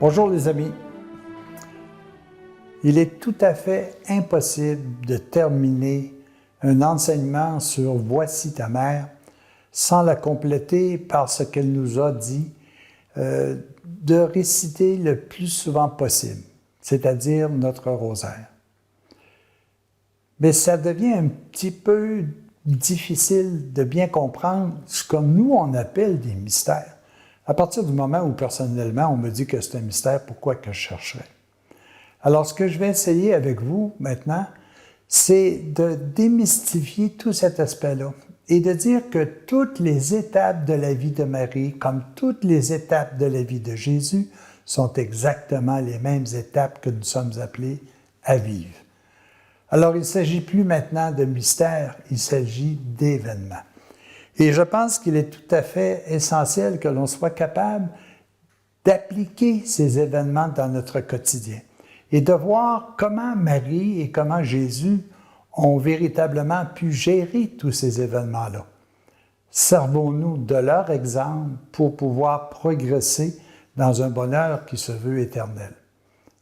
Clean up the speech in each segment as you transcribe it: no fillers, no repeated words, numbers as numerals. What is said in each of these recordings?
Bonjour les amis. Il est tout à fait impossible de terminer un enseignement sur « Voici ta mère » sans la compléter par ce qu'elle nous a dit de réciter le plus souvent possible, c'est-à-dire notre rosaire. Mais ça devient un petit peu difficile de bien comprendre ce que nous on appelle des mystères. À partir du moment où personnellement on me dit que c'est un mystère, pourquoi que je chercherais? Alors ce que je vais essayer avec vous maintenant, c'est de démystifier tout cet aspect-là et de dire que toutes les étapes de la vie de Marie, comme toutes les étapes de la vie de Jésus, sont exactement les mêmes étapes que nous sommes appelés à vivre. Alors, il ne s'agit plus maintenant de mystère, il s'agit d'événements. Et je pense qu'il est tout à fait essentiel que l'on soit capable d'appliquer ces événements dans notre quotidien et de voir comment Marie et comment Jésus ont véritablement pu gérer tous ces événements-là. Servons-nous de leur exemple pour pouvoir progresser dans un bonheur qui se veut éternel.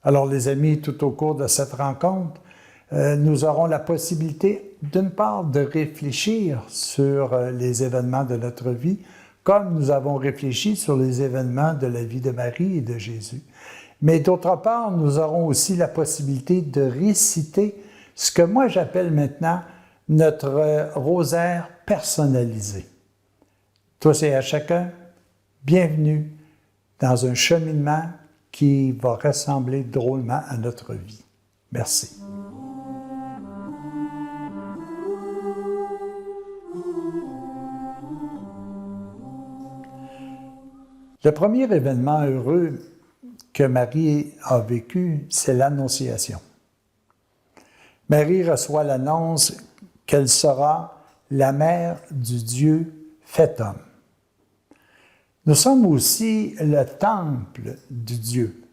Alors, les amis, tout au cours de cette rencontre, nous aurons la possibilité, d'une part, de réfléchir sur les événements de notre vie, comme nous avons réfléchi sur les événements de la vie de Marie et de Jésus. Mais d'autre part, nous aurons aussi la possibilité de réciter ce que moi j'appelle maintenant notre rosaire personnalisé. Tous et à chacun, bienvenue dans un cheminement qui va ressembler drôlement à notre vie. Merci. Le premier événement heureux que Marie a vécu, c'est l'Annonciation. Marie reçoit l'annonce qu'elle sera la mère du Dieu fait homme. Nous sommes aussi le temple du Dieu.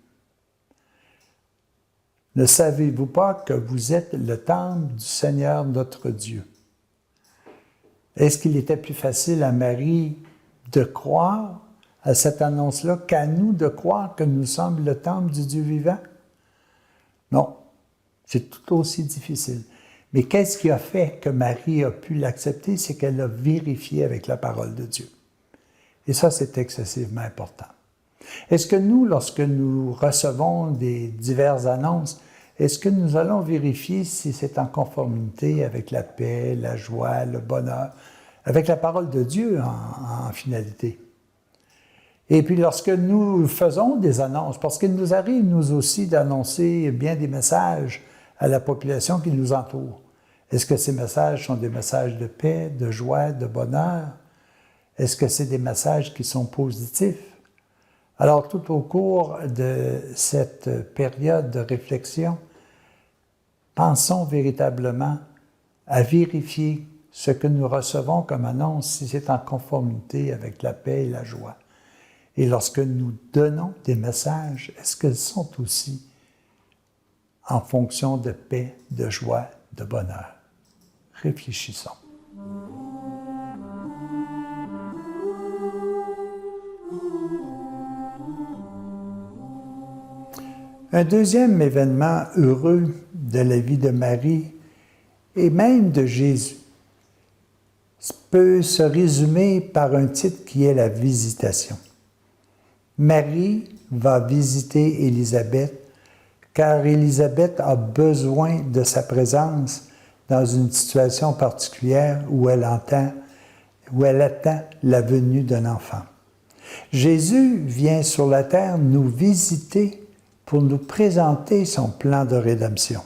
Ne savez-vous pas que vous êtes le temple du Seigneur notre Dieu? Est-ce qu'il était plus facile à Marie de croire à cette annonce-là qu'à nous de croire que nous sommes le temple du Dieu vivant? Non, c'est tout aussi difficile. Mais qu'est-ce qui a fait que Marie a pu l'accepter? C'est qu'elle l'a vérifié avec la parole de Dieu. Et ça, c'est excessivement important. Est-ce que nous, lorsque nous recevons des diverses annonces, est-ce que nous allons vérifier si c'est en conformité avec la paix, la joie, le bonheur, avec la parole de Dieu en finalité? Et puis, lorsque nous faisons des annonces, parce qu'il nous arrive, nous aussi, d'annoncer bien des messages à la population qui nous entoure. Est-ce que ces messages sont des messages de paix, de joie, de bonheur? Est-ce que c'est des messages qui sont positifs? Alors, tout au cours de cette période de réflexion, pensons véritablement à vérifier ce que nous recevons comme annonce, si c'est en conformité avec la paix et la joie. Et lorsque nous donnons des messages, est-ce qu'ils sont aussi en fonction de paix, de joie, de bonheur? Réfléchissons. Un deuxième événement heureux de la vie de Marie et même de Jésus peut se résumer par un titre qui est la visitation. Marie va visiter Élisabeth, car Élisabeth a besoin de sa présence dans une situation particulière où elle attend la venue d'un enfant. Jésus vient sur la terre nous visiter pour nous présenter son plan de rédemption.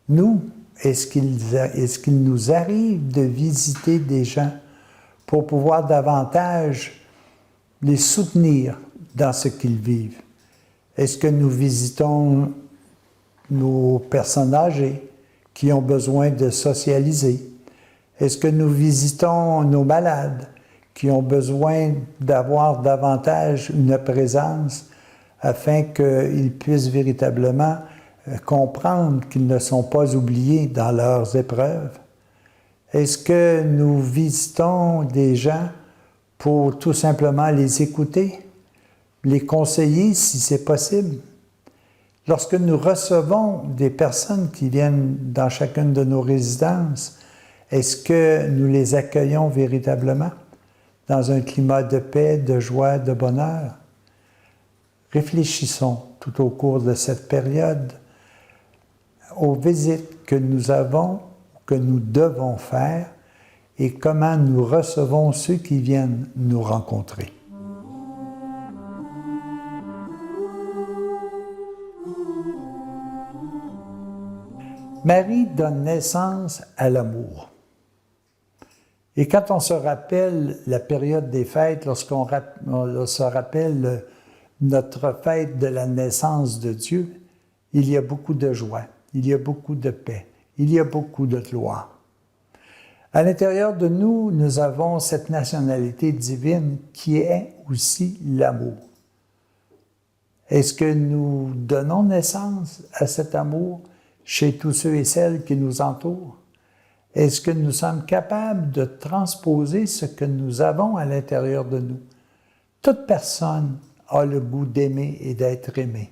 Nous, est-ce qu'il nous arrive de visiter des gens pour pouvoir davantage les soutenir dans ce qu'ils vivent? Est-ce que nous visitons nos personnes âgées qui ont besoin de socialiser? Est-ce que nous visitons nos malades qui ont besoin d'avoir davantage une présence afin qu'ils puissent véritablement comprendre qu'ils ne sont pas oubliés dans leurs épreuves? Est-ce que nous visitons des gens pour tout simplement les écouter, les conseiller si c'est possible. Lorsque nous recevons des personnes qui viennent dans chacune de nos résidences, est-ce que nous les accueillons véritablement dans un climat de paix, de joie, de bonheur? Réfléchissons tout au cours de cette période aux visites que nous avons, que nous devons faire et comment nous recevons ceux qui viennent nous rencontrer. Marie donne naissance à l'amour. Et quand on se rappelle la période des fêtes, lorsqu'on se rappelle notre fête de la naissance de Dieu, il y a beaucoup de joie, il y a beaucoup de paix, il y a beaucoup de gloire. À l'intérieur de nous, nous avons cette nationalité divine qui est aussi l'amour. Est-ce que nous donnons naissance à cet amour chez tous ceux et celles qui nous entourent? Est-ce que nous sommes capables de transposer ce que nous avons à l'intérieur de nous? Toute personne a le goût d'aimer et d'être aimée.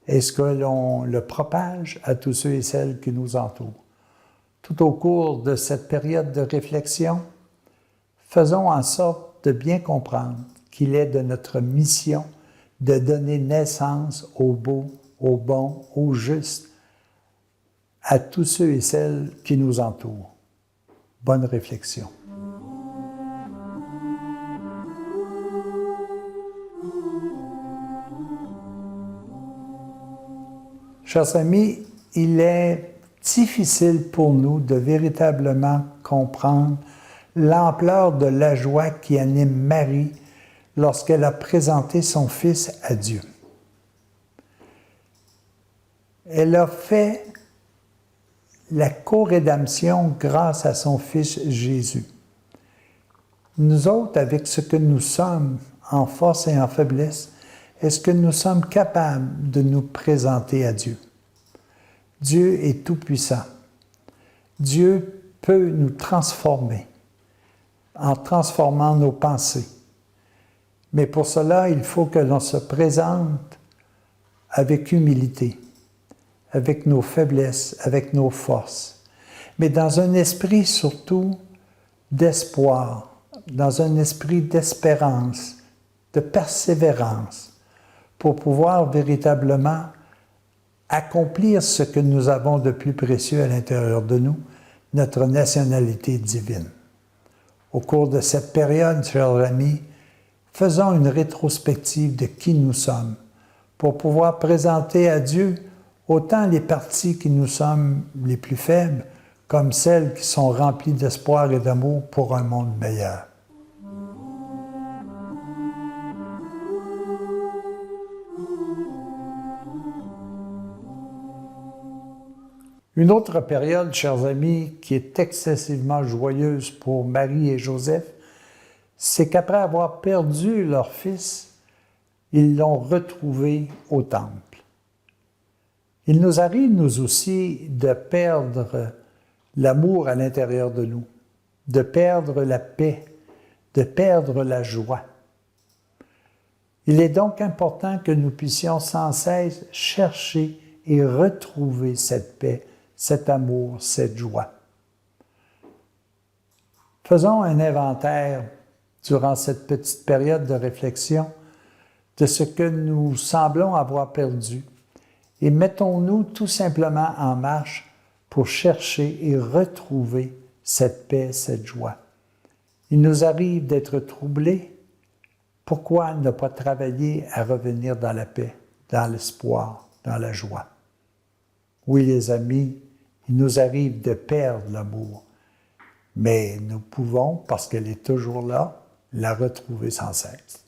Est-ce que l'on le propage à tous ceux et celles qui nous entourent? Tout au cours de cette période de réflexion, faisons en sorte de bien comprendre qu'il est de notre mission de donner naissance au beau, au bon, au juste, à tous ceux et celles qui nous entourent. Bonne réflexion. Chers amis, il est difficile pour nous de véritablement comprendre l'ampleur de la joie qui anime Marie lorsqu'elle a présenté son Fils à Dieu. Elle a fait la co-rédemption grâce à son Fils Jésus. Nous autres, avec ce que nous sommes en force et en faiblesse, est-ce que nous sommes capables de nous présenter à Dieu? Dieu est tout-puissant. Dieu peut nous transformer en transformant nos pensées. Mais pour cela, il faut que l'on se présente avec humilité, avec nos faiblesses, avec nos forces, mais dans un esprit surtout d'espoir, dans un esprit d'espérance, de persévérance, pour pouvoir véritablement accomplir ce que nous avons de plus précieux à l'intérieur de nous, notre nationalité divine. Au cours de cette période, chers amis, faisons une rétrospective de qui nous sommes pour pouvoir présenter à Dieu autant les parties qui nous sommes les plus faibles comme celles qui sont remplies d'espoir et d'amour pour un monde meilleur. Une autre période, chers amis, qui est excessivement joyeuse pour Marie et Joseph, c'est qu'après avoir perdu leur fils, ils l'ont retrouvé au temple. Il nous arrive, nous aussi, de perdre l'amour à l'intérieur de nous, de perdre la paix, de perdre la joie. Il est donc important que nous puissions sans cesse chercher et retrouver cette paix, cet amour, cette joie. Faisons un inventaire durant cette petite période de réflexion de ce que nous semblons avoir perdu et mettons-nous tout simplement en marche pour chercher et retrouver cette paix, cette joie. Il nous arrive d'être troublés. Pourquoi ne pas travailler à revenir dans la paix, dans l'espoir, dans la joie? Oui, les amis, il nous arrive de perdre l'amour, mais nous pouvons, parce qu'elle est toujours là, la retrouver sans cesse.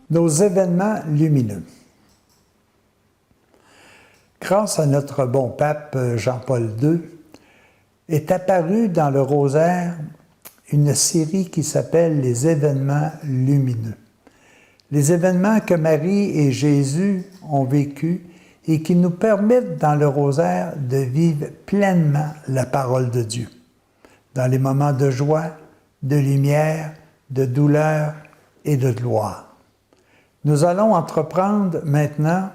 Nos événements lumineux. Grâce à notre bon pape Jean-Paul II, est apparue dans le rosaire une série qui s'appelle les événements lumineux. Les événements que Marie et Jésus ont vécus et qui nous permettent dans le rosaire de vivre pleinement la parole de Dieu. Dans les moments de joie, de lumière, de douleur et de gloire. Nous allons entreprendre maintenant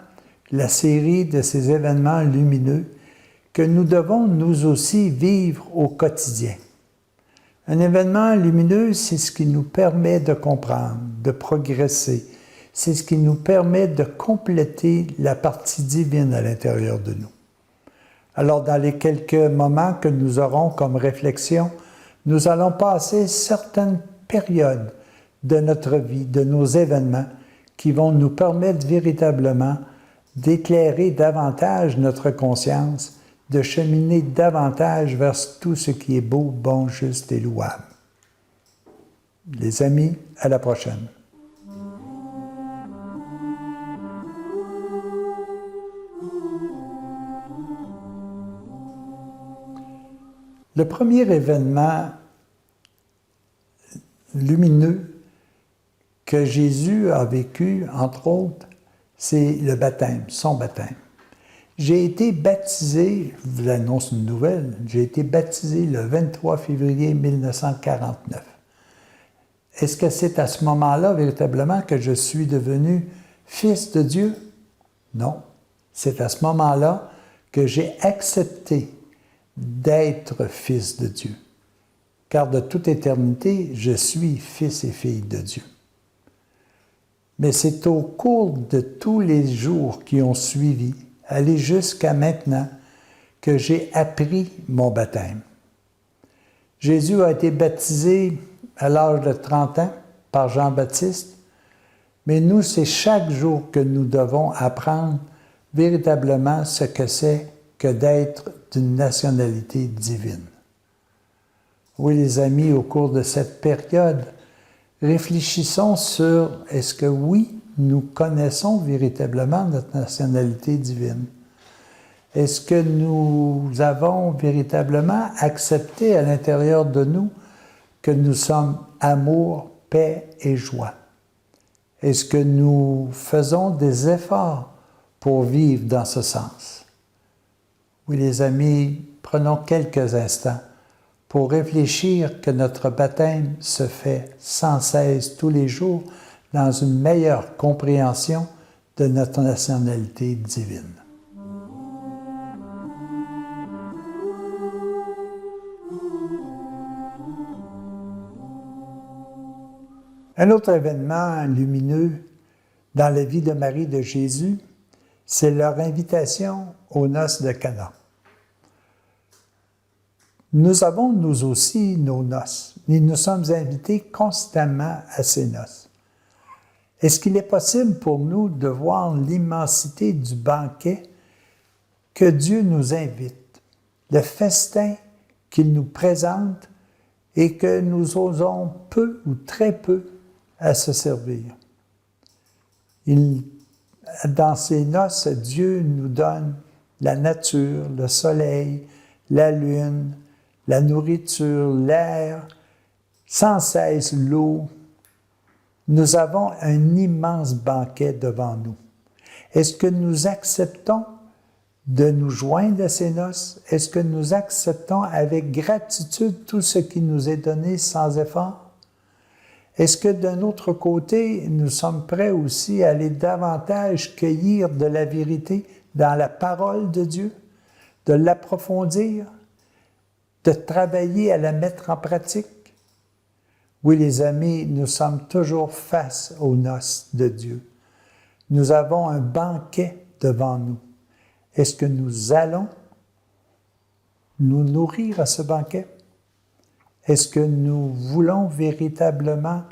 la série de ces événements lumineux que nous devons nous aussi vivre au quotidien. Un événement lumineux, c'est ce qui nous permet de comprendre, de progresser. C'est ce qui nous permet de compléter la partie divine à l'intérieur de nous. Alors, dans les quelques moments que nous aurons comme réflexion, nous allons passer certaines périodes de notre vie, de nos événements, qui vont nous permettre véritablement d'éclairer davantage notre conscience, de cheminer davantage vers tout ce qui est beau, bon, juste et louable. Les amis, à la prochaine. Le premier événement lumineux que Jésus a vécu, entre autres, c'est le baptême, son baptême. J'ai été baptisé, je vous annonce une nouvelle, j'ai été baptisé le 23 février 1949. Est-ce que c'est à ce moment-là, véritablement, que je suis devenu fils de Dieu? Non. C'est à ce moment-là que j'ai accepté d'être fils de Dieu. Car de toute éternité, je suis fils et fille de Dieu. Mais c'est au cours de tous les jours qui ont suivi, aller jusqu'à maintenant, que j'ai appris mon baptême. Jésus a été baptisé à l'âge de 30 ans par Jean-Baptiste, mais nous, c'est chaque jour que nous devons apprendre véritablement ce que c'est que d'être d'une nationalité divine. Oui, les amis, au cours de cette période, réfléchissons sur est-ce que oui, nous connaissons véritablement notre nationalité divine? Est-ce que nous avons véritablement accepté à l'intérieur de nous que nous sommes amour, paix et joie? Est-ce que nous faisons des efforts pour vivre dans ce sens? Oui, les amis, prenons quelques instants pour réfléchir que notre baptême se fait sans cesse tous les jours dans une meilleure compréhension de notre nationalité divine. Un autre événement lumineux dans la vie de Marie de Jésus, c'est leur invitation aux noces de Cana. Nous avons, nous aussi, nos noces, et nous sommes invités constamment à ces noces. Est-ce qu'il est possible pour nous de voir l'immensité du banquet que Dieu nous invite, le festin qu'il nous présente et que nous osons peu ou très peu à se servir? Dans ces noces, Dieu nous donne la nature, le soleil, la lune, la nourriture, l'air, sans cesse l'eau. Nous avons un immense banquet devant nous. Est-ce que nous acceptons de nous joindre à ces noces? Est-ce que nous acceptons avec gratitude tout ce qui nous est donné sans effort? Est-ce que d'un autre côté, nous sommes prêts aussi à aller davantage cueillir de la vérité dans la parole de Dieu, de l'approfondir, de travailler à la mettre en pratique? Oui, les amis, nous sommes toujours face aux noces de Dieu. Nous avons un banquet devant nous. Est-ce que nous allons nous nourrir à ce banquet? Est-ce que nous voulons véritablement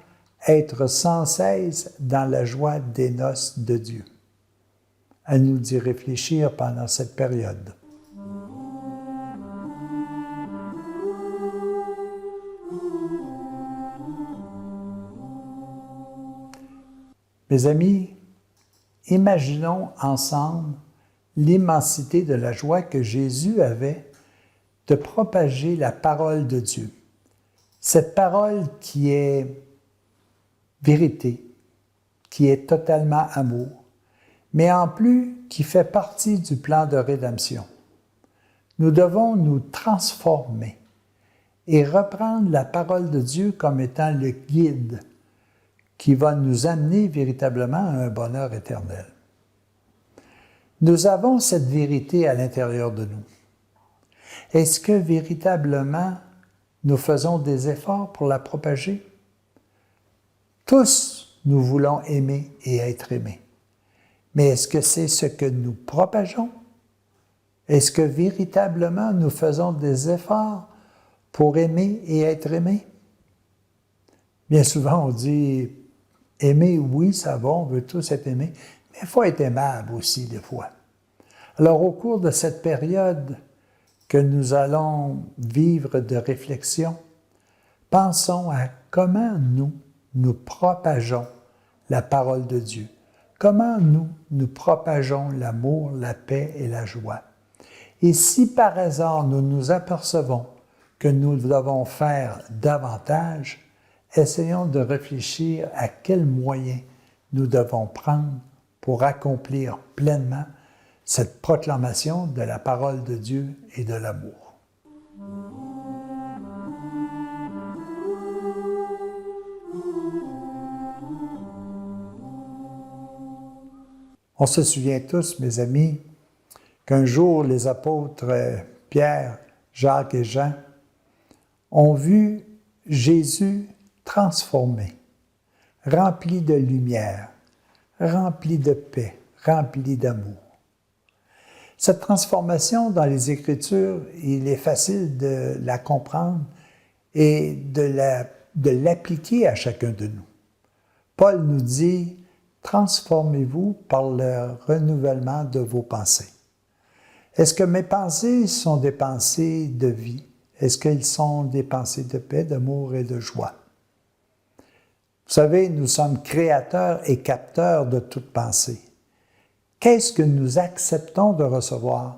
être sans cesse dans la joie des noces de Dieu? À nous d'y réfléchir pendant cette période. Mes amis, imaginons ensemble l'immensité de la joie que Jésus avait de propager la parole de Dieu. Cette parole qui est vérité, qui est totalement amour, mais en plus qui fait partie du plan de rédemption. Nous devons nous transformer et reprendre la parole de Dieu comme étant le guide qui va nous amener véritablement à un bonheur éternel. Nous avons cette vérité à l'intérieur de nous. Est-ce que véritablement nous faisons des efforts pour la propager? Tous, nous voulons aimer et être aimés. Mais est-ce que c'est ce que nous propageons? Est-ce que véritablement nous faisons des efforts pour aimer et être aimés? Bien souvent, on dit aimer, oui, ça va, on veut tous être aimés, mais il faut être aimable aussi des fois. Alors, au cours de cette période que nous allons vivre de réflexion, pensons à comment nous propageons la parole de Dieu. Comment nous propageons l'amour, la paix et la joie. Et si par hasard nous nous apercevons que nous devons faire davantage, essayons de réfléchir à quels moyens nous devons prendre pour accomplir pleinement cette proclamation de la parole de Dieu et de l'amour. On se souvient tous, mes amis, qu'un jour les apôtres Pierre, Jacques et Jean ont vu Jésus transformé, rempli de lumière, rempli de paix, rempli d'amour. Cette transformation dans les Écritures, il est facile de la comprendre et de l'appliquer à chacun de nous. Paul nous dit « Transformez-vous par le renouvellement de vos pensées ». Est-ce que mes pensées sont des pensées de vie? Est-ce qu'elles sont des pensées de paix, d'amour et de joie? Vous savez, nous sommes créateurs et capteurs de toute pensée. Qu'est-ce que nous acceptons de recevoir?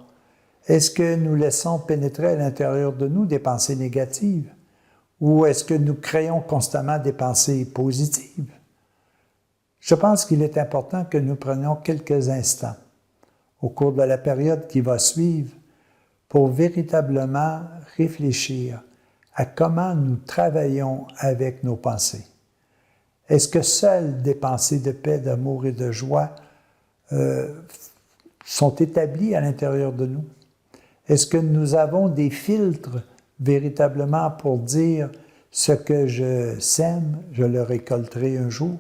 Est-ce que nous laissons pénétrer à l'intérieur de nous des pensées négatives? Ou est-ce que nous créons constamment des pensées positives? Je pense qu'il est important que nous prenions quelques instants au cours de la période qui va suivre pour véritablement réfléchir à comment nous travaillons avec nos pensées. Est-ce que seules des pensées de paix, d'amour et de joie sont établies à l'intérieur de nous? Est-ce que nous avons des filtres véritablement pour dire ce que je sème, je le récolterai un jour?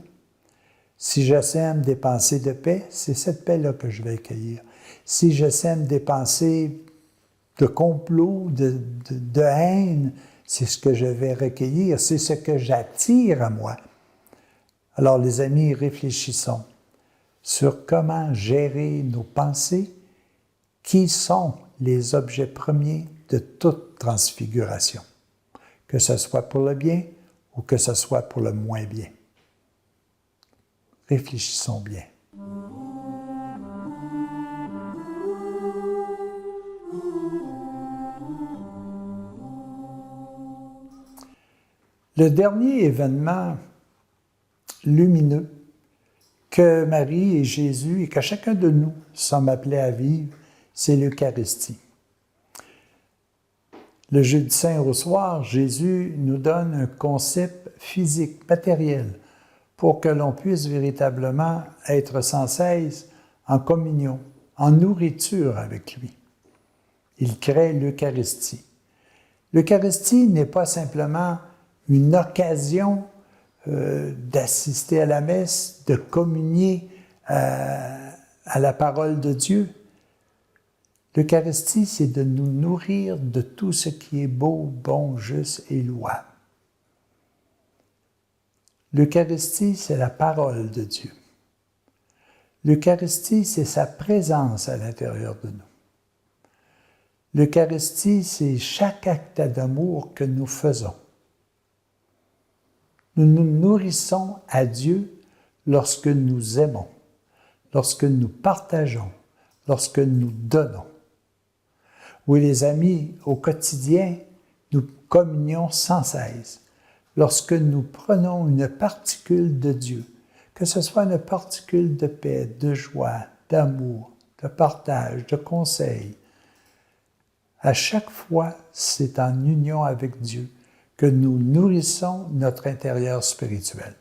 Si je sème des pensées de paix, c'est cette paix-là que je vais cueillir. Si je sème des pensées de complot, de haine, c'est ce que je vais recueillir, c'est ce que j'attire à moi. Alors, les amis, réfléchissons sur comment gérer nos pensées, qui sont les objets premiers de toute transfiguration, que ce soit pour le bien ou que ce soit pour le moins bien. Réfléchissons bien. Le dernier événement lumineux que Marie et Jésus et que chacun de nous sommes appelés à vivre, c'est l'Eucharistie. Le jeudi saint au soir, Jésus nous donne un concept physique, matériel, pour que l'on puisse véritablement être sans cesse en communion, en nourriture avec lui. Il crée l'Eucharistie. L'Eucharistie n'est pas simplement une occasion d'assister à la messe, de communier à la parole de Dieu. L'Eucharistie, c'est de nous nourrir de tout ce qui est beau, bon, juste et louable. L'Eucharistie, c'est la parole de Dieu. L'Eucharistie, c'est sa présence à l'intérieur de nous. L'Eucharistie, c'est chaque acte d'amour que nous faisons. Nous nous nourrissons à Dieu lorsque nous aimons, lorsque nous partageons, lorsque nous donnons. Oui, les amis, au quotidien, nous communions sans cesse. Lorsque nous prenons une particule de Dieu, que ce soit une particule de paix, de joie, d'amour, de partage, de conseil. À chaque fois, c'est en union avec Dieu que nous nourrissons notre intérieur spirituel.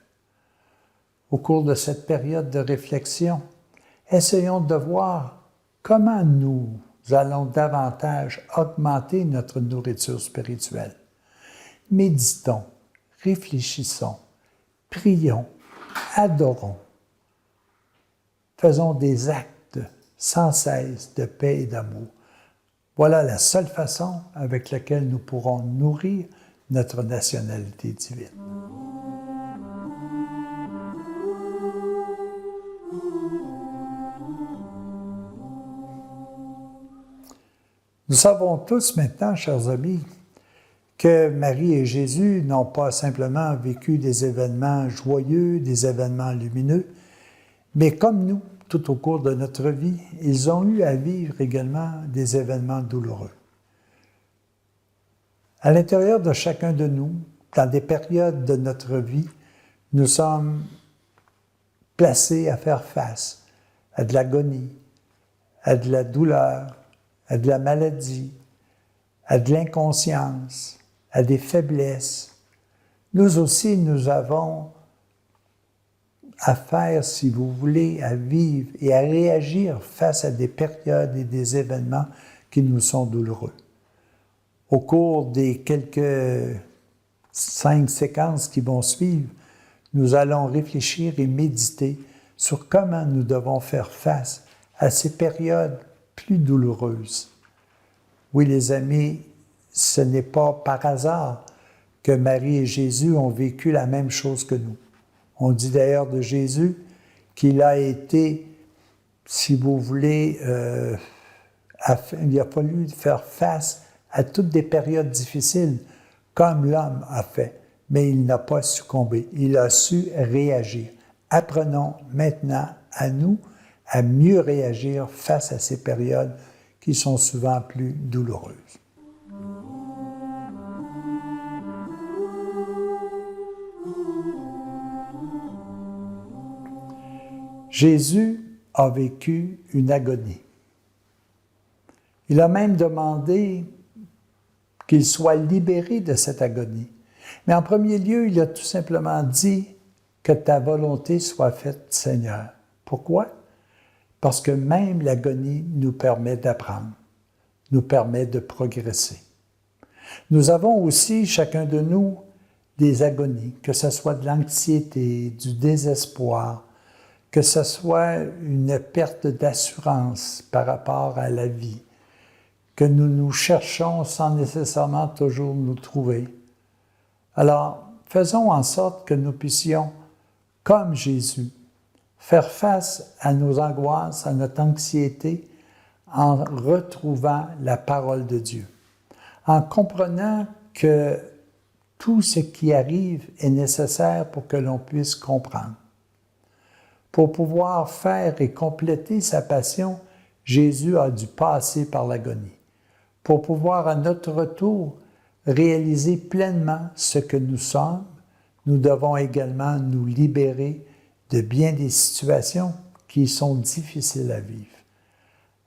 Au cours de cette période de réflexion, essayons de voir comment nous allons davantage augmenter notre nourriture spirituelle. Méditons, réfléchissons, prions, adorons. Faisons des actes sans cesse de paix et d'amour. Voilà la seule façon avec laquelle nous pourrons nourrir notre nationalité divine. Nous savons tous maintenant, chers amis, que Marie et Jésus n'ont pas simplement vécu des événements joyeux, des événements lumineux, mais comme nous, tout au cours de notre vie, ils ont eu à vivre également des événements douloureux. À l'intérieur de chacun de nous, dans des périodes de notre vie, nous sommes placés à faire face à de l'agonie, à de la douleur, à de la maladie, à de l'inconscience, à des faiblesses. Nous aussi, nous avons à faire, si vous voulez, à vivre et à réagir face à des périodes et des événements qui nous sont douloureux. Au cours des quelques 5 séquences qui vont suivre, nous allons réfléchir et méditer sur comment nous devons faire face à ces périodes plus douloureuses. Oui, les amis, ce n'est pas par hasard que Marie et Jésus ont vécu la même chose que nous. On dit d'ailleurs de Jésus qu'il a été, si vous voulez, il a fallu faire face à toutes des périodes difficiles, comme l'homme a fait, mais il n'a pas succombé, il a su réagir. Apprenons maintenant à nous à mieux réagir face à ces périodes qui sont souvent plus douloureuses. Jésus a vécu une agonie. Il a même demandé qu'il soit libéré de cette agonie. Mais en premier lieu, il a tout simplement dit que ta volonté soit faite, Seigneur. Pourquoi? Parce que même l'agonie nous permet d'apprendre, nous permet de progresser. Nous avons aussi, chacun de nous, des agonies, que ce soit de l'anxiété, du désespoir, que ce soit une perte d'assurance par rapport à la vie, que nous nous cherchons sans nécessairement toujours nous trouver. Alors, faisons en sorte que nous puissions, comme Jésus, faire face à nos angoisses, à notre anxiété, en retrouvant la parole de Dieu, en comprenant que tout ce qui arrive est nécessaire pour que l'on puisse comprendre. Pour pouvoir faire et compléter sa passion, Jésus a dû passer par l'agonie. Pour pouvoir à notre retour réaliser pleinement ce que nous sommes, nous devons également nous libérer de bien des situations qui sont difficiles à vivre.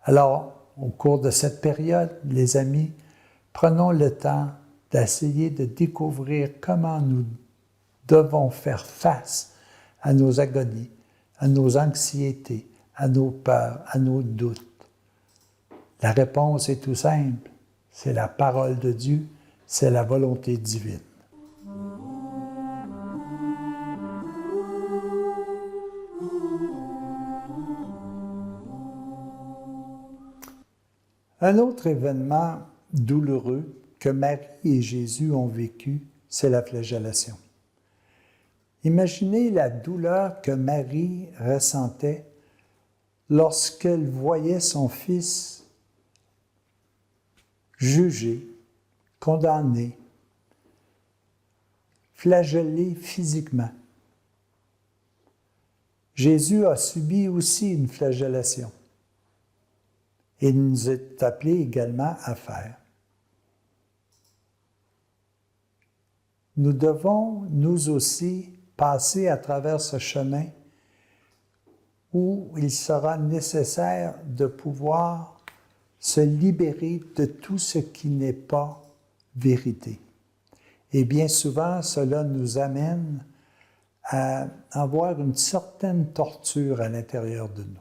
Alors, au cours de cette période, les amis, prenons le temps d'essayer de découvrir comment nous devons faire face à nos agonies, à nos anxiétés, à nos peurs, à nos doutes. La réponse est tout simple, c'est la parole de Dieu, c'est la volonté divine. Un autre événement douloureux que Marie et Jésus ont vécu, c'est la flagellation. Imaginez la douleur que Marie ressentait lorsqu'elle voyait son fils jugé, condamné, flagellé physiquement. Jésus a subi aussi une flagellation. Et il nous est appelé également à faire. Nous devons, nous aussi, passer à travers ce chemin où il sera nécessaire de pouvoir se libérer de tout ce qui n'est pas vérité. Et bien souvent, cela nous amène à avoir une certaine torture à l'intérieur de nous.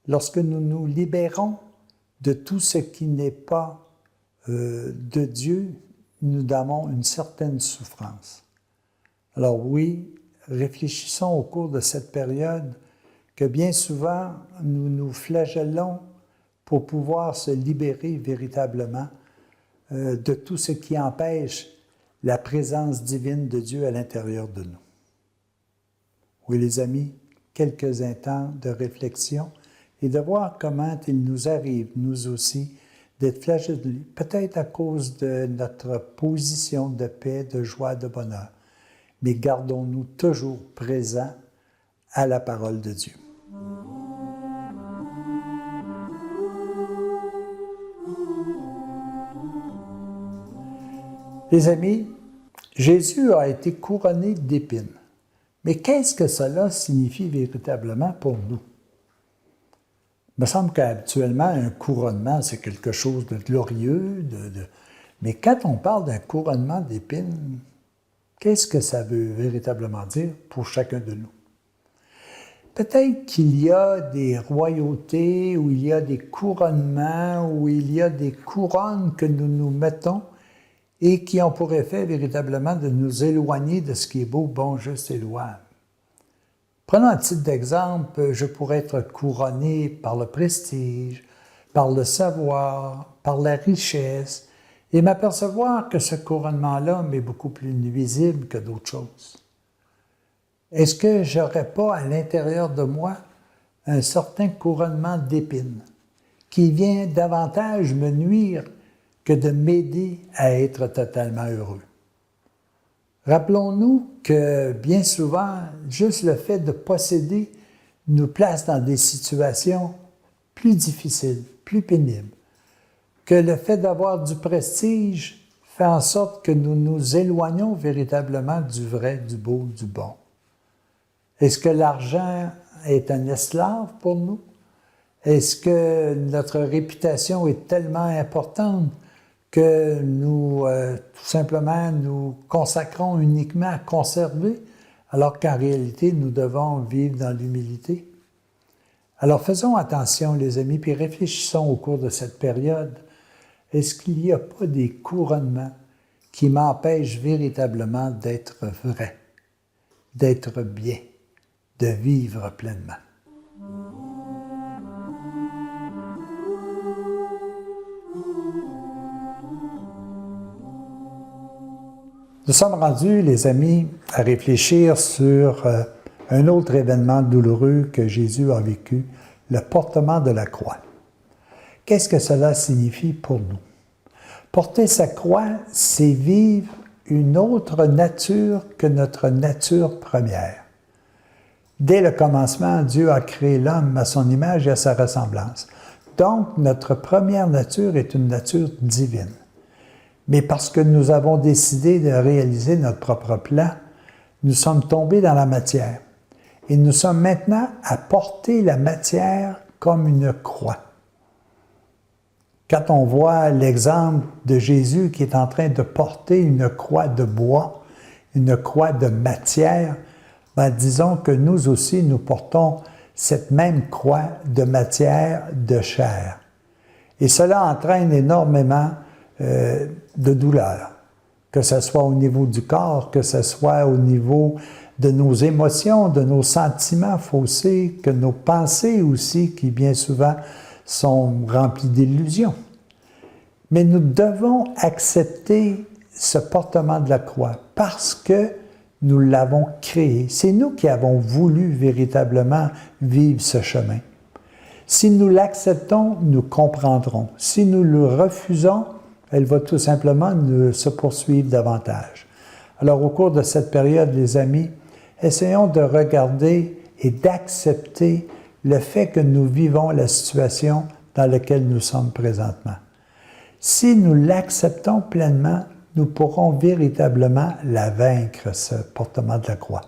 Lorsque nous nous libérons de tout ce qui n'est pas de Dieu, nous donnons une certaine souffrance. Alors oui, réfléchissons au cours de cette période que bien souvent, nous nous flagellons pour pouvoir se libérer véritablement de tout ce qui empêche la présence divine de Dieu à l'intérieur de nous. Oui, les amis, quelques instants de réflexion et de voir comment il nous arrive, nous aussi, d'être flagellés, peut-être à cause de notre position de paix, de joie, de bonheur. Mais gardons-nous toujours présents à la parole de Dieu. Les amis, Jésus a été couronné d'épines. Mais qu'est-ce que cela signifie véritablement pour nous? Il me semble qu'habituellement, un couronnement, c'est quelque chose de glorieux, mais quand on parle d'un couronnement d'épines, qu'est-ce que ça veut véritablement dire pour chacun de nous? Peut-être qu'il y a des royautés, où il y a des couronnements, où il y a des couronnes que nous nous mettons et qui ont pour effet véritablement de nous éloigner de ce qui est beau, bon, juste et louable. Prenons un titre d'exemple, je pourrais être couronné par le prestige, par le savoir, par la richesse, et m'apercevoir que ce couronnement-là m'est beaucoup plus nuisible que d'autres choses. Est-ce que je n'aurais pas à l'intérieur de moi un certain couronnement d'épines qui vient davantage me nuire que de m'aider à être totalement heureux? Rappelons-nous que bien souvent, juste le fait de posséder nous place dans des situations plus difficiles, plus pénibles, que le fait d'avoir du prestige fait en sorte que nous nous éloignons véritablement du vrai, du beau, du bon. Est-ce que l'argent est un esclave pour nous? Est-ce que notre réputation est tellement importante que nous, tout simplement, nous consacrons uniquement à conserver, alors qu'en réalité, nous devons vivre dans l'humilité? Alors faisons attention, les amis, puis réfléchissons au cours de cette période. Est-ce qu'il n'y a pas des couronnements qui m'empêchent véritablement d'être vrai, d'être bien, de vivre pleinement? Nous sommes rendus, les amis, à réfléchir sur un autre événement douloureux que Jésus a vécu, le portement de la croix. Qu'est-ce que cela signifie pour nous? Porter sa croix, c'est vivre une autre nature que notre nature première. Dès le commencement, Dieu a créé l'homme à son image et à sa ressemblance. Donc, notre première nature est une nature divine. Mais parce que nous avons décidé de réaliser notre propre plan, nous sommes tombés dans la matière. Et nous sommes maintenant à porter la matière comme une croix. Quand on voit l'exemple de Jésus qui est en train de porter une croix de bois, une croix de matière, disons que nous aussi, nous portons cette même croix de matière, de chair. Et cela entraîne énormément de douleur, que ce soit au niveau du corps, que ce soit au niveau de nos émotions, de nos sentiments faussés, que nos pensées aussi, qui bien souvent sont remplies d'illusions. Mais nous devons accepter ce portement de la croix parce que nous l'avons créé. C'est nous qui avons voulu véritablement vivre ce chemin. Si nous l'acceptons, nous comprendrons. Si nous le refusons, elle va tout simplement se poursuivre davantage. Alors, au cours de cette période, les amis, essayons de regarder et d'accepter le fait que nous vivons la situation dans laquelle nous sommes présentement. Si nous l'acceptons pleinement, nous pourrons véritablement la vaincre, ce portement de la croix.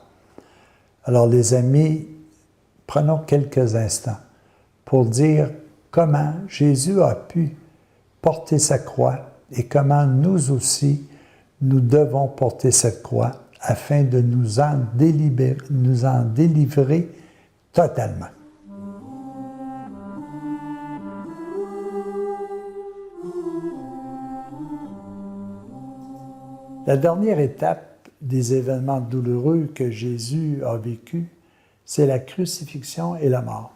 Alors, les amis, prenons quelques instants pour dire comment Jésus a pu porter sa croix et comment nous aussi, nous devons porter cette croix afin de nous en délivrer totalement. La dernière étape des événements douloureux que Jésus a vécu, c'est la crucifixion et la mort.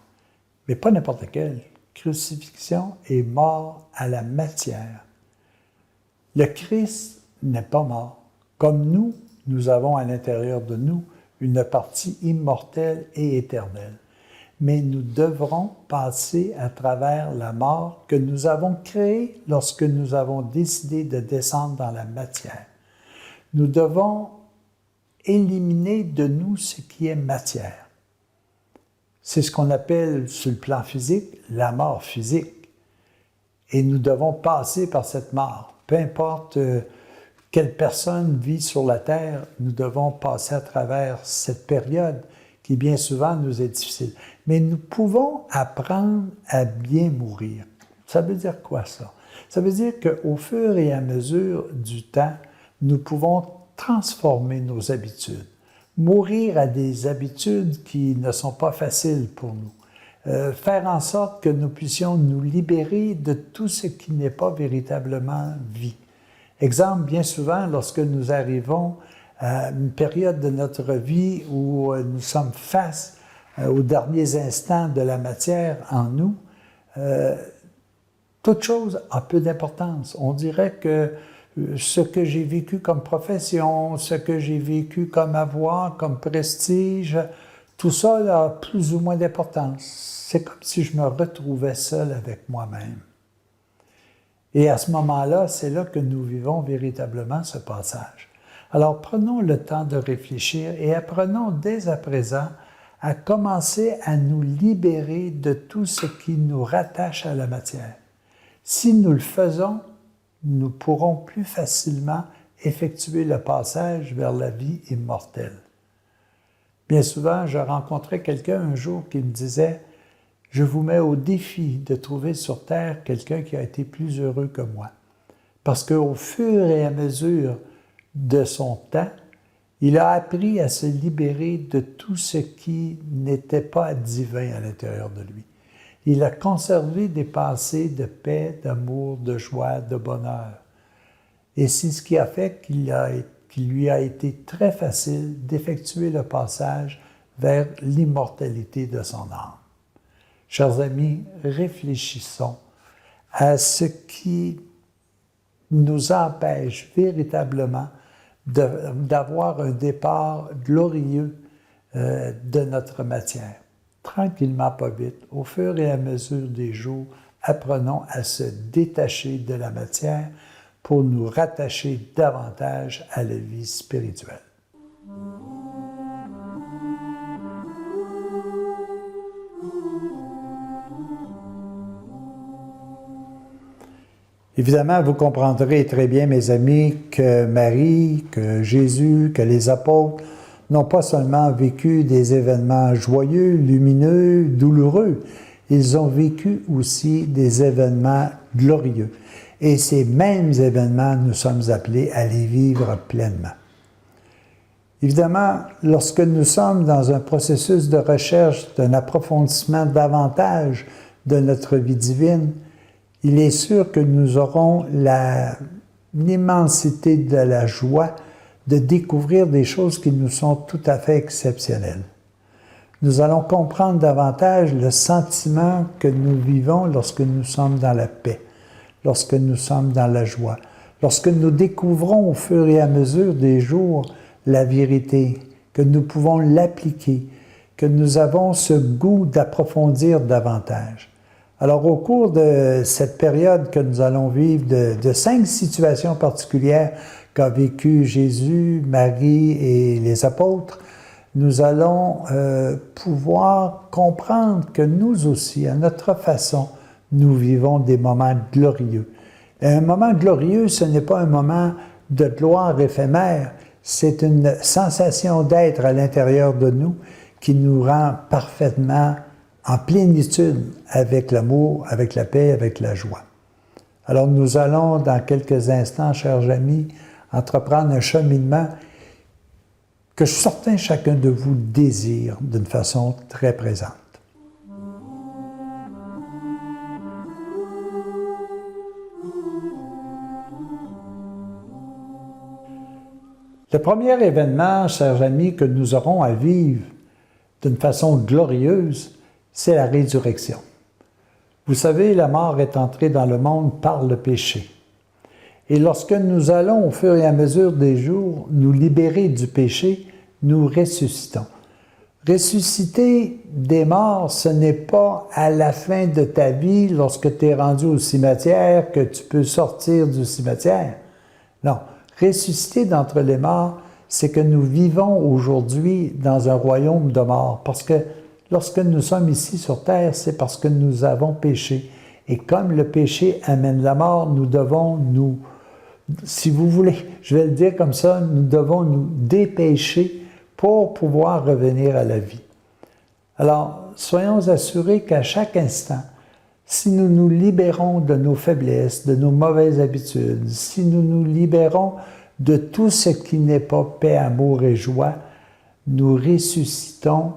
Mais pas n'importe quelle. Crucifixion et mort à la matière. Le Christ n'est pas mort. Comme nous, nous avons à l'intérieur de nous une partie immortelle et éternelle. Mais nous devrons passer à travers la mort que nous avons créée lorsque nous avons décidé de descendre dans la matière. Nous devons éliminer de nous ce qui est matière. C'est ce qu'on appelle, sur le plan physique, la mort physique. Et nous devons passer par cette mort. Peu importe quelle personne vit sur la terre, nous devons passer à travers cette période qui, bien souvent, nous est difficile. Mais nous pouvons apprendre à bien mourir. Ça veut dire quoi, ça? Ça veut dire qu'au fur et à mesure du temps, nous pouvons transformer nos habitudes. Mourir à des habitudes qui ne sont pas faciles pour nous. Faire en sorte que nous puissions nous libérer de tout ce qui n'est pas véritablement vie. Exemple, bien souvent, lorsque nous arrivons à une période de notre vie où nous sommes face aux derniers instants de la matière en nous, toute chose a peu d'importance. On dirait que ce que j'ai vécu comme profession, ce que j'ai vécu comme avoir, comme prestige, tout ça a plus ou moins d'importance. C'est comme si je me retrouvais seul avec moi-même. Et à ce moment-là, c'est là que nous vivons véritablement ce passage. Alors prenons le temps de réfléchir et apprenons dès à présent à commencer à nous libérer de tout ce qui nous rattache à la matière. Si nous le faisons, nous pourrons plus facilement effectuer le passage vers la vie immortelle. Bien souvent, je rencontrais quelqu'un un jour qui me disait « Je vous mets au défi de trouver sur Terre quelqu'un qui a été plus heureux que moi. » Parce qu'au fur et à mesure de son temps, il a appris à se libérer de tout ce qui n'était pas divin à l'intérieur de lui. Il a conservé des pensées de paix, d'amour, de joie, de bonheur. Et c'est ce qui a fait qu'il lui a été très facile d'effectuer le passage vers l'immortalité de son âme. Chers amis, réfléchissons à ce qui nous empêche véritablement d'avoir un départ glorieux de notre matière. Tranquillement, pas vite, au fur et à mesure des jours, apprenons à se détacher de la matière pour nous rattacher davantage à la vie spirituelle. Évidemment, vous comprendrez très bien, mes amis, que Marie, que Jésus, que les apôtres n'ont pas seulement vécu des événements joyeux, lumineux, douloureux, ils ont vécu aussi des événements glorieux. Et ces mêmes événements, nous sommes appelés à les vivre pleinement. Évidemment, lorsque nous sommes dans un processus de recherche, d'un approfondissement davantage de notre vie divine, il est sûr que nous aurons l'immensité de la joie de découvrir des choses qui nous sont tout à fait exceptionnelles. Nous allons comprendre davantage le sentiment que nous vivons lorsque nous sommes dans la paix, lorsque nous sommes dans la joie, lorsque nous découvrons au fur et à mesure des jours la vérité, que nous pouvons l'appliquer, que nous avons ce goût d'approfondir davantage. Alors, au cours de cette période que nous allons vivre, de 5 situations particulières qu'a vécu Jésus, Marie et les apôtres, nous allons pouvoir comprendre que nous aussi, à notre façon, nous vivons des moments glorieux. Et un moment glorieux, ce n'est pas un moment de gloire éphémère, c'est une sensation d'être à l'intérieur de nous qui nous rend parfaitement en plénitude avec l'amour, avec la paix, avec la joie. Alors nous allons dans quelques instants, chers amis, entreprendre un cheminement que je suis certain chacun de vous désire d'une façon très présente. Le premier événement, chers amis, que nous aurons à vivre d'une façon glorieuse, c'est la résurrection. Vous savez, la mort est entrée dans le monde par le péché. Et lorsque nous allons, au fur et à mesure des jours, nous libérer du péché, nous ressuscitons. Ressusciter des morts, ce n'est pas à la fin de ta vie, lorsque tu es rendu au cimetière, que tu peux sortir du cimetière. Non. Ressusciter d'entre les morts, c'est que nous vivons aujourd'hui dans un royaume de mort. Parce que lorsque nous sommes ici sur terre, c'est parce que nous avons péché. Et comme le péché amène la mort, nous devons si vous voulez, je vais le dire comme ça, nous devons nous dépêcher pour pouvoir revenir à la vie. Alors, soyons assurés qu'à chaque instant, si nous nous libérons de nos faiblesses, de nos mauvaises habitudes, si nous nous libérons de tout ce qui n'est pas paix, amour et joie, nous ressuscitons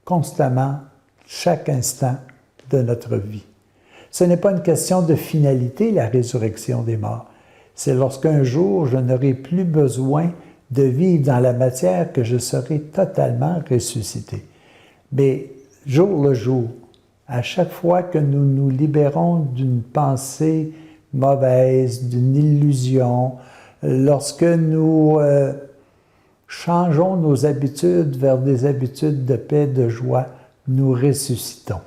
constamment, chaque instant de notre vie. Ce n'est pas une question de finalité, la résurrection des morts. C'est lorsqu'un jour, je n'aurai plus besoin de vivre dans la matière que je serai totalement ressuscité. Mais jour le jour, à chaque fois que nous nous libérons d'une pensée mauvaise, d'une illusion, lorsque nous changeons nos habitudes vers des habitudes de paix, de joie, nous ressuscitons.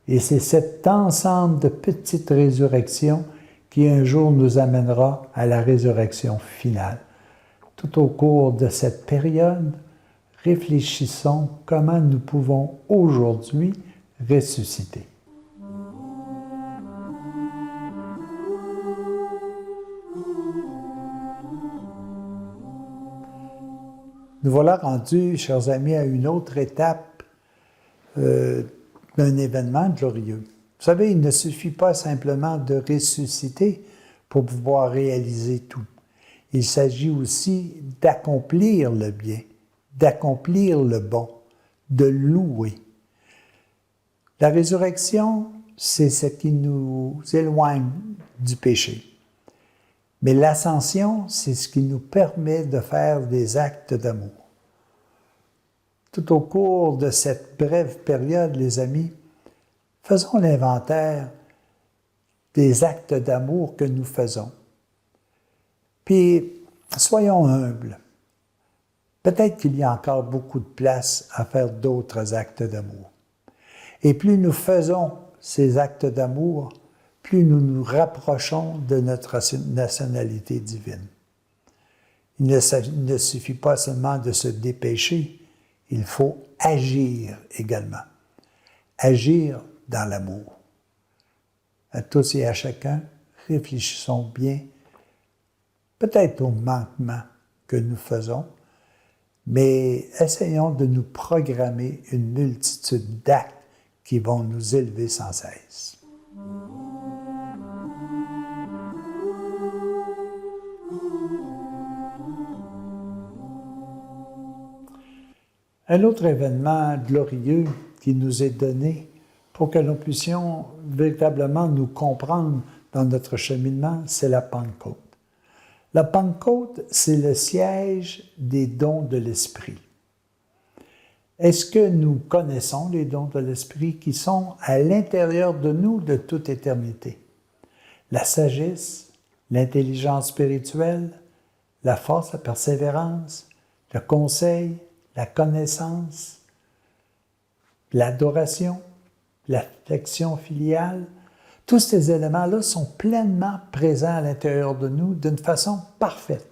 Et c'est cet ensemble de petites résurrections qui un jour nous amènera à la résurrection finale. Tout au cours de cette période, réfléchissons comment nous pouvons aujourd'hui ressusciter. Nous voilà rendus, chers amis, à une autre étape d'un événement glorieux. Vous savez, il ne suffit pas simplement de ressusciter pour pouvoir réaliser tout. Il s'agit aussi d'accomplir le bien, d'accomplir le bon, de louer. La résurrection, c'est ce qui nous éloigne du péché. Mais l'ascension, c'est ce qui nous permet de faire des actes d'amour. Tout au cours de cette brève période, les amis, faisons l'inventaire des actes d'amour que nous faisons. Puis, soyons humbles. Peut-être qu'il y a encore beaucoup de place à faire d'autres actes d'amour. Et plus nous faisons ces actes d'amour, plus nous nous rapprochons de notre nationalité divine. Il ne suffit pas seulement de se dépêcher, il faut agir également. Agir dans l'amour. À tous et à chacun, réfléchissons bien, peut-être aux manquements que nous faisons, mais essayons de nous programmer une multitude d'actes qui vont nous élever sans cesse. Un autre événement glorieux qui nous est donné pour que nous puissions véritablement nous comprendre dans notre cheminement, c'est la Pentecôte. La Pentecôte, c'est le siège des dons de l'Esprit. Est-ce que nous connaissons les dons de l'Esprit qui sont à l'intérieur de nous de toute éternité? La sagesse, l'intelligence spirituelle, la force, la persévérance, le conseil, la connaissance, l'adoration, l'affection filiale, tous ces éléments-là sont pleinement présents à l'intérieur de nous d'une façon parfaite.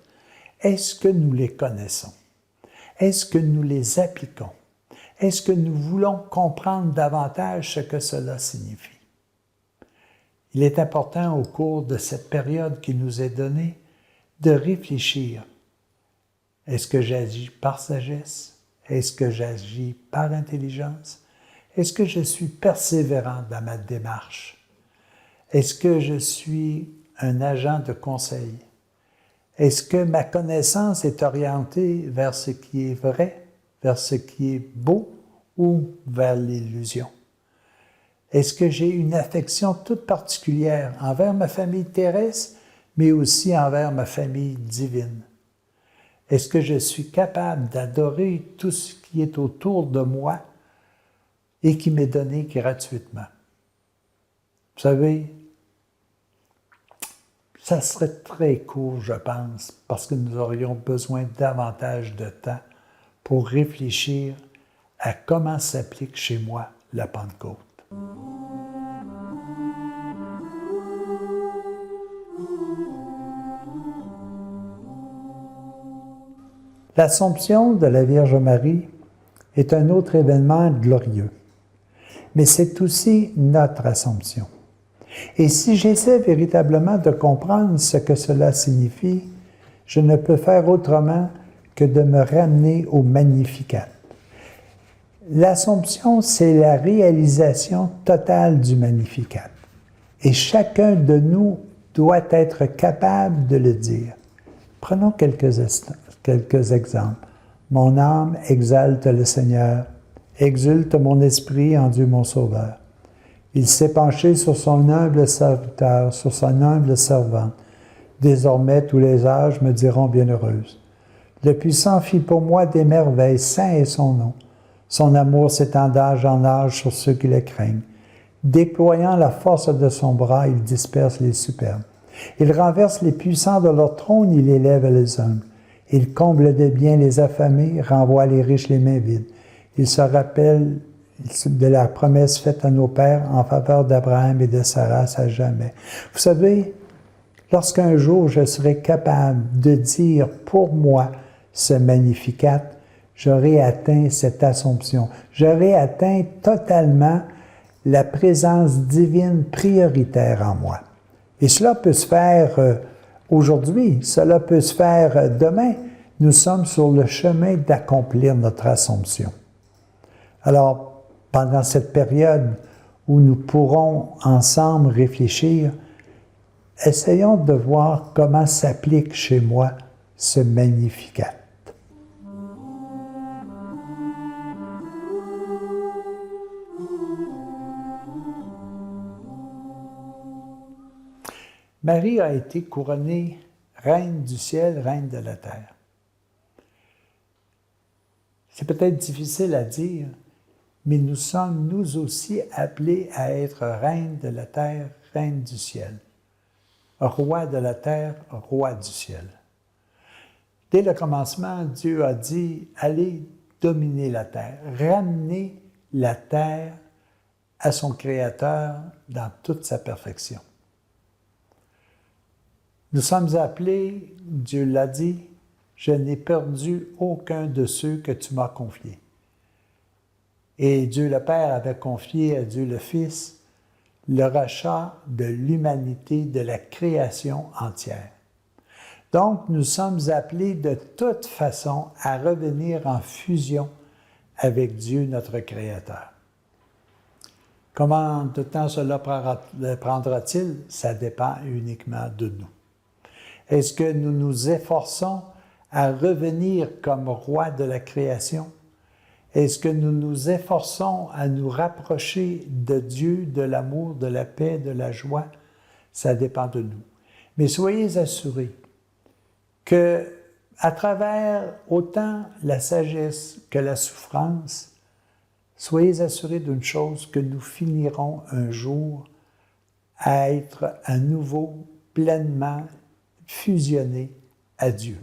Est-ce que nous les connaissons? Est-ce que nous les appliquons? Est-ce que nous voulons comprendre davantage ce que cela signifie? Il est important au cours de cette période qui nous est donnée de réfléchir. Est-ce que j'agis par sagesse? Est-ce que j'agis par intelligence? Est-ce que je suis persévérant dans ma démarche? Est-ce que je suis un agent de conseil? Est-ce que ma connaissance est orientée vers ce qui est vrai, vers ce qui est beau ou vers l'illusion? Est-ce que j'ai une affection toute particulière envers ma famille terrestre, mais aussi envers ma famille divine? Est-ce que je suis capable d'adorer tout ce qui est autour de moi et qui m'est donné gratuitement? Vous savez, ça serait très court, je pense, parce que nous aurions besoin davantage de temps pour réfléchir à comment s'applique chez moi la Pentecôte. L'Assomption de la Vierge Marie est un autre événement glorieux, mais c'est aussi notre Assomption. Et si j'essaie véritablement de comprendre ce que cela signifie, je ne peux faire autrement que de me ramener au Magnificat. L'Assomption, c'est la réalisation totale du Magnificat. Et chacun de nous doit être capable de le dire. Prenons quelques exemples. Mon âme exalte le Seigneur, exulte mon esprit en Dieu mon Sauveur. Il s'est penché sur son humble serviteur, sur son humble servante. Désormais, tous les âges me diront bienheureuse. Le Puissant fit pour moi des merveilles, saint est son nom. Son amour s'étend d'âge en âge sur ceux qui le craignent. Déployant la force de son bras, il disperse les superbes. Il renverse les puissants de leur trône, il élève les humbles. Il comble de biens les affamés, renvoie les riches les mains vides. Il se rappelle de la promesse faite à nos pères en faveur d'Abraham et de sa race à jamais. Vous savez, lorsqu'un jour je serai capable de dire pour moi ce Magnificat, j'aurai atteint cette Assomption. J'aurai atteint totalement la présence divine prioritaire en moi. Et cela peut se faire aujourd'hui, cela peut se faire demain. Nous sommes sur le chemin d'accomplir notre Assomption. Alors, pendant cette période où nous pourrons ensemble réfléchir, essayons de voir comment s'applique chez moi ce Magnificat. Marie a été couronnée reine du ciel, reine de la terre. C'est peut-être difficile à dire, mais nous sommes nous aussi appelés à être reine de la terre, reine du ciel. Roi de la terre, roi du ciel. Dès le commencement, Dieu a dit, allez dominer la terre, ramener la terre à son Créateur dans toute sa perfection. Nous sommes appelés, Dieu l'a dit, je n'ai perdu aucun de ceux que tu m'as confiés. Et Dieu le Père avait confié à Dieu le Fils le rachat de l'humanité, de la création entière. Donc, nous sommes appelés de toute façon à revenir en fusion avec Dieu, notre Créateur. Comment de temps cela prendra-t-il? Ça dépend uniquement de nous. Est-ce que nous nous efforçons à revenir comme roi de la création? Est-ce que nous nous efforçons à nous rapprocher de Dieu, de l'amour, de la paix, de la joie? Ça dépend de nous. Mais soyez assurés que, à travers autant la sagesse que la souffrance, soyez assurés d'une chose, que nous finirons un jour à être à nouveau pleinement fusionnés à Dieu.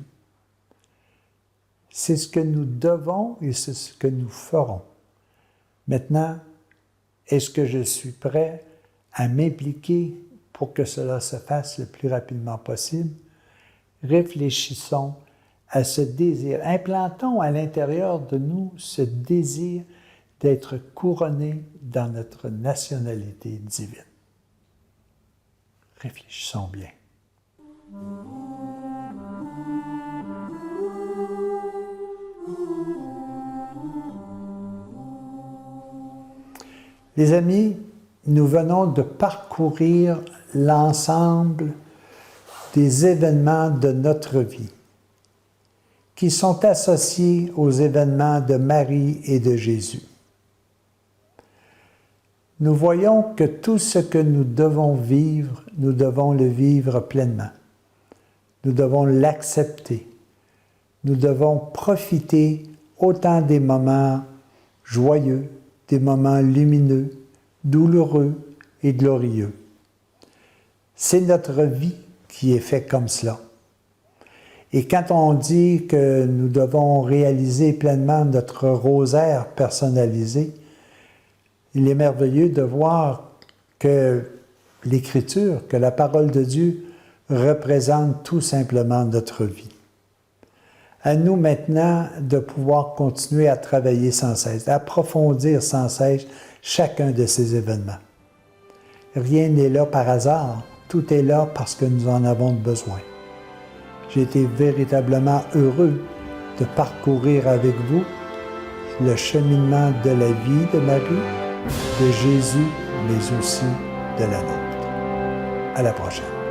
C'est ce que nous devons et c'est ce que nous ferons. Maintenant, est-ce que je suis prêt à m'impliquer pour que cela se fasse le plus rapidement possible? Réfléchissons à ce désir. Implantons à l'intérieur de nous ce désir d'être couronnés dans notre nationalité divine. Réfléchissons bien. Les amis, nous venons de parcourir l'ensemble des événements de notre vie qui sont associés aux événements de Marie et de Jésus. Nous voyons que tout ce que nous devons vivre, nous devons le vivre pleinement. Nous devons l'accepter. Nous devons profiter autant des moments joyeux, des moments lumineux, douloureux et glorieux. C'est notre vie qui est faite comme cela. Et quand on dit que nous devons réaliser pleinement notre rosaire personnalisé, il est merveilleux de voir que l'Écriture, que la parole de Dieu représente tout simplement notre vie. À nous maintenant de pouvoir continuer à travailler sans cesse, d'approfondir sans cesse chacun de ces événements. Rien n'est là par hasard, tout est là parce que nous en avons besoin. J'ai été véritablement heureux de parcourir avec vous le cheminement de la vie de Marie, de Jésus, mais aussi de la nôtre. À la prochaine.